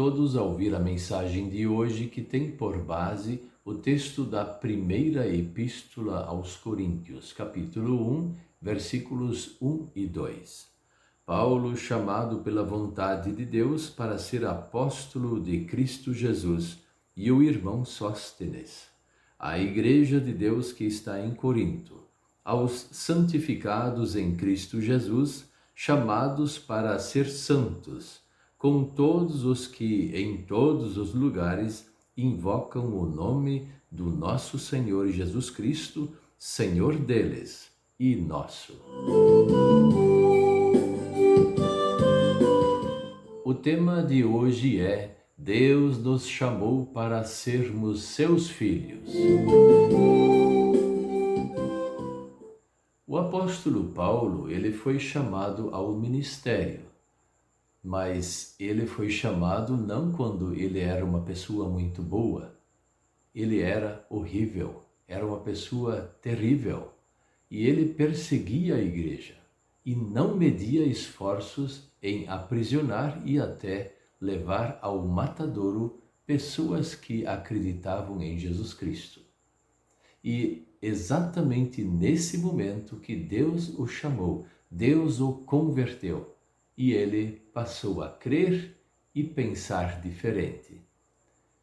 todos a ouvir a mensagem de hoje, que tem por base o texto da primeira epístola aos Coríntios, capítulo 1, versículos 1 e 2. Paulo, chamado pela vontade de Deus para ser apóstolo de Cristo Jesus, e o irmão Sóstenes, à igreja de Deus que está em Corinto, aos santificados em Cristo Jesus, chamados para ser santos, com todos os que em todos os lugares invocam o nome do nosso Senhor Jesus Cristo, Senhor deles e nosso. O tema de hoje é: Deus nos chamou para sermos seus filhos. O apóstolo Paulo, ele foi chamado ao ministério, mas ele foi chamado não quando ele era uma pessoa muito boa. Ele era horrível, era uma pessoa terrível, e ele perseguia a igreja e não media esforços em aprisionar e até levar ao matadouro pessoas que acreditavam em Jesus Cristo. E exatamente nesse momento que Deus o chamou, Deus o converteu, e ele passou a crer e pensar diferente.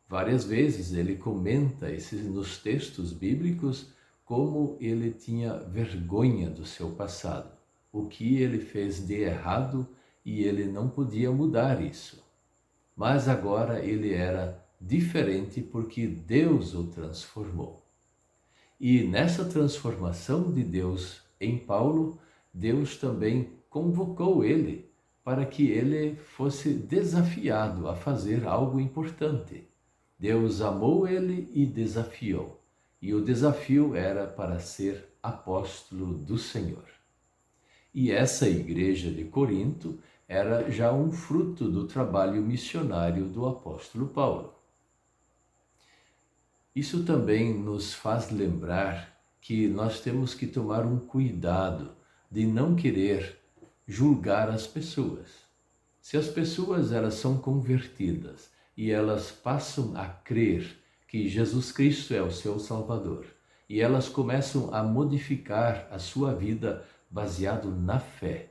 Várias vezes ele comenta nos textos bíblicos como ele tinha vergonha do seu passado, o que ele fez de errado, e ele não podia mudar isso. Mas agora ele era diferente porque Deus o transformou. E nessa transformação de Deus em Paulo, Deus também convocou ele para que ele fosse desafiado a fazer algo importante. Deus amou ele e desafiou. E o desafio era para ser apóstolo do Senhor. E essa igreja de Corinto era já um fruto do trabalho missionário do apóstolo Paulo. Isso também nos faz lembrar que nós temos que tomar um cuidado de não querer julgar as pessoas. Se as pessoas elas são convertidas e elas passam a crer que Jesus Cristo é o seu Salvador, e elas começam a modificar a sua vida baseado na fé,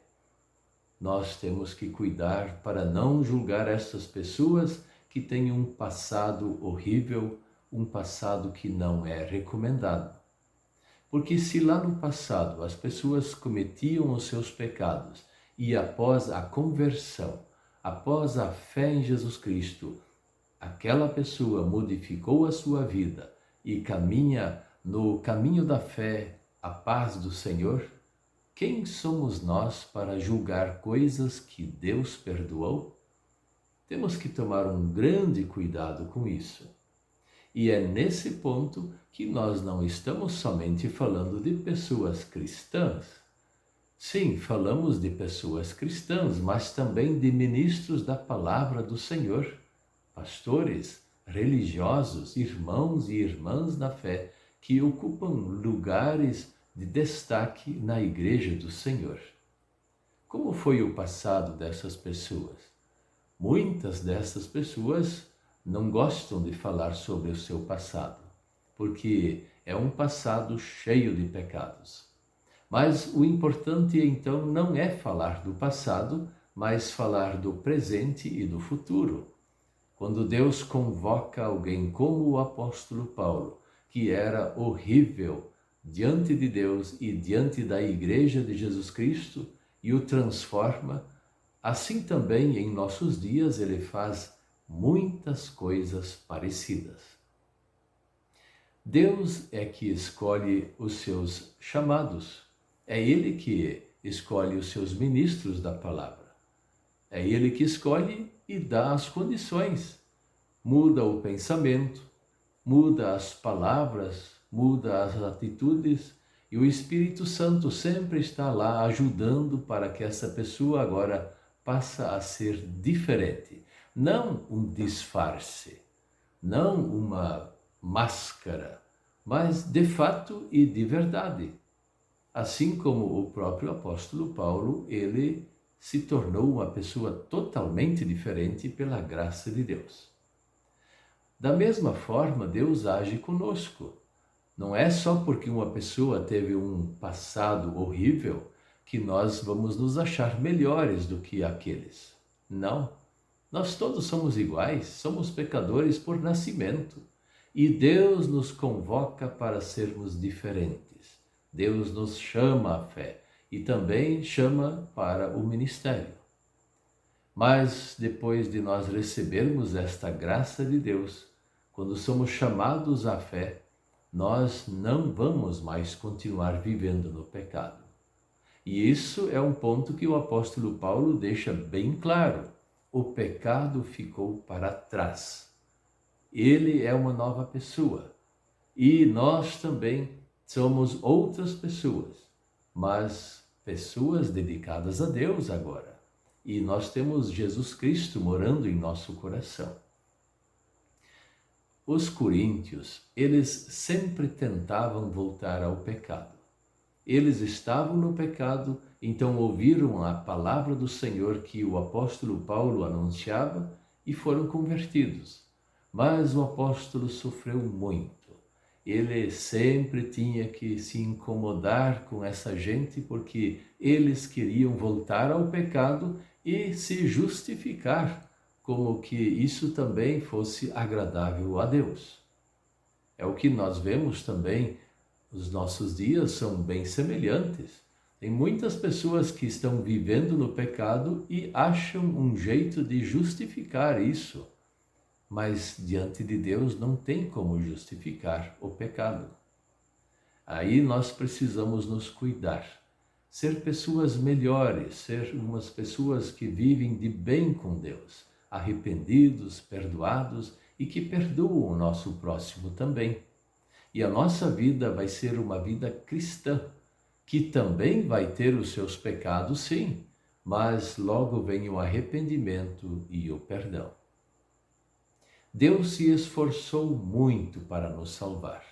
nós temos que cuidar para não julgar essas pessoas que têm um passado horrível, um passado que não é recomendado. Porque se lá no passado as pessoas cometiam os seus pecados e após a conversão, após a fé em Jesus Cristo, aquela pessoa modificou a sua vida e caminha no caminho da fé, a paz do Senhor, quem somos nós para julgar coisas que Deus perdoou? Temos que tomar um grande cuidado com isso. E é nesse ponto que nós não estamos somente falando de pessoas cristãs. Sim, falamos de pessoas cristãs, mas também de ministros da palavra do Senhor, pastores, religiosos, irmãos e irmãs na fé, que ocupam lugares de destaque na igreja do Senhor. Como foi o passado dessas pessoas? Muitas dessas pessoas não gostam de falar sobre o seu passado, porque é um passado cheio de pecados. Mas o importante então não é falar do passado, mas falar do presente e do futuro. Quando Deus convoca alguém como o apóstolo Paulo, que era horrível diante de Deus e diante da igreja de Jesus Cristo, e o transforma, assim também em nossos dias ele faz muitas coisas parecidas. Deus é que escolhe os seus chamados, é Ele que escolhe os seus ministros da palavra, é Ele que escolhe e dá as condições, muda o pensamento, muda as palavras, muda as atitudes, e o Espírito Santo sempre está lá ajudando para que essa pessoa agora passe a ser diferente. Não um disfarce, não uma máscara, mas de fato e de verdade. Assim como o próprio apóstolo Paulo, ele se tornou uma pessoa totalmente diferente pela graça de Deus. Da mesma forma, Deus age conosco. Não é só porque uma pessoa teve um passado horrível que nós vamos nos achar melhores do que aqueles. Não. Nós todos somos iguais, somos pecadores por nascimento. E Deus nos convoca para sermos diferentes. Deus nos chama à fé e também chama para o ministério. Mas depois de nós recebermos esta graça de Deus, quando somos chamados à fé, nós não vamos mais continuar vivendo no pecado. E isso é um ponto que o apóstolo Paulo deixa bem claro. O pecado ficou para trás. Ele é uma nova pessoa. E nós também somos outras pessoas, mas pessoas dedicadas a Deus agora. E nós temos Jesus Cristo morando em nosso coração. Os coríntios, eles sempre tentavam voltar ao pecado. Eles estavam no pecado, então ouviram a palavra do Senhor que o apóstolo Paulo anunciava e foram convertidos. Mas o apóstolo sofreu muito. Ele sempre tinha que se incomodar com essa gente porque eles queriam voltar ao pecado e se justificar como que isso também fosse agradável a Deus. É o que nós vemos também, os nossos dias são bem semelhantes. Tem muitas pessoas que estão vivendo no pecado e acham um jeito de justificar isso. Mas diante de Deus não tem como justificar o pecado. Aí nós precisamos nos cuidar, ser pessoas melhores, ser umas pessoas que vivem de bem com Deus, arrependidos, perdoados e que perdoam o nosso próximo também. E a nossa vida vai ser uma vida cristã, que também vai ter os seus pecados, sim, mas logo vem o arrependimento e o perdão. Deus se esforçou muito para nos salvar.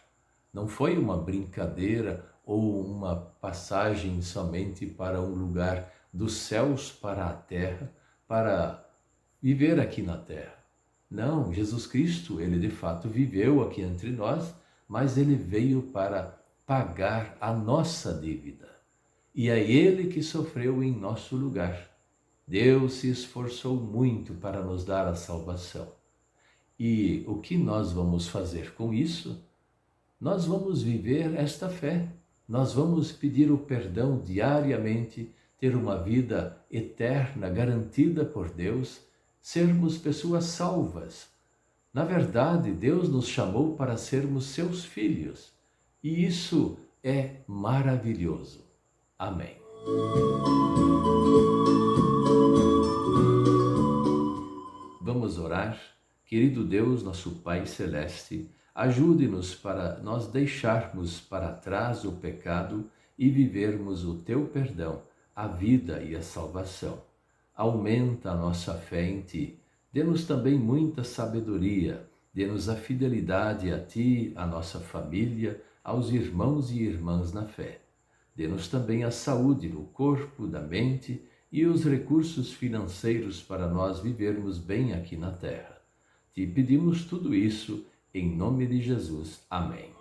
Não foi uma brincadeira ou uma passagem somente para um lugar dos céus para a terra, para viver aqui na terra. Não, Jesus Cristo, ele de fato viveu aqui entre nós, mas ele veio para pagar a nossa dívida. E é ele que sofreu em nosso lugar. Deus se esforçou muito para nos dar a salvação. E o que nós vamos fazer com isso? Nós vamos viver esta fé. Nós vamos pedir o perdão diariamente, ter uma vida eterna garantida por Deus, sermos pessoas salvas. Na verdade, Deus nos chamou para sermos seus filhos. E isso é maravilhoso. Amém. Vamos orar? Querido Deus, nosso Pai Celeste, ajude-nos para nós deixarmos para trás o pecado e vivermos o Teu perdão, a vida e a salvação. Aumenta a nossa fé em Ti. Dê-nos também muita sabedoria. Dê-nos a fidelidade a Ti, à nossa família, aos irmãos e irmãs na fé. Dê-nos também a saúde no corpo, da mente e os recursos financeiros para nós vivermos bem aqui na terra. Te pedimos tudo isso em nome de Jesus. Amém.